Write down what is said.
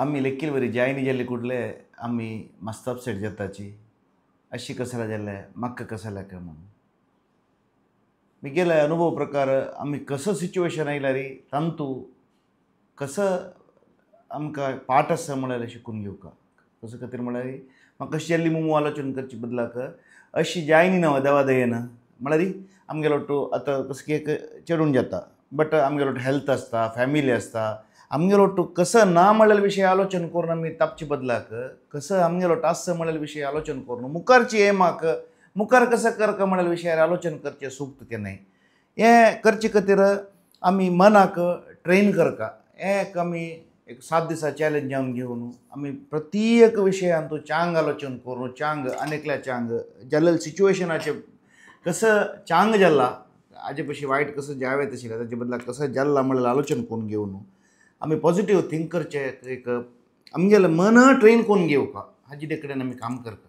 आम्ही लेखील बरी जायनी जाल्ली कुठले आम्ही मस्त अपसेट जाताची अशी कसाला जाल्ले म्हाका कसाला काय म्हणून मी गेले अनुभव प्रकार आम्ही कसं सिच्युएशन आयला री तांतू कसं आमकां पाठ आसा म्हळ्यार शिकून घेवका कसं खातीर म्हळ्यार म्हाका कशी जाल्ली मुमू आलोचन करची बदलाक अशी जायनी ना देवा दयेन म्हळ्यार आमगेलो वाटू आतां कसं की चेडून जाता बट आमगेलो वाटू हेल्थ आसता फॅमिली आसता आमगेलो वाटू कसं ना म्हळ्यार विशय आलोचन करून आमी तापचे बदलाक कसं आमगेलो वाटू आसा म्हळ्यार विशय आलोचन करून मुखारची एमाक मुखार कसं करका म्हळ्यार विशयार आलोचन करचें सूक्त केन्नाय हें करचे खातीर आमी मनाक ट्रेन करका हें आमी एक 7 दिसा चॅलेंज जावन घेवन आमी प्रत्येक विशयान तूं चांग आलोचन करून चांग आनेकल्या चांग जाल्लेल्या सिच्युएशनाचेर कसं चांग जाल्ला हाजे पयशी वायट कसं जावेत आशिल्लें ताचे बदलाक कसं जाल्ला म्हळ्यार आलोचन करून घेवन आमी पॉझिटिव्ह थिंक करचें एक आमगेलें मन ट्रेन करून घेवपा हाजे कडेन आमी काम करता.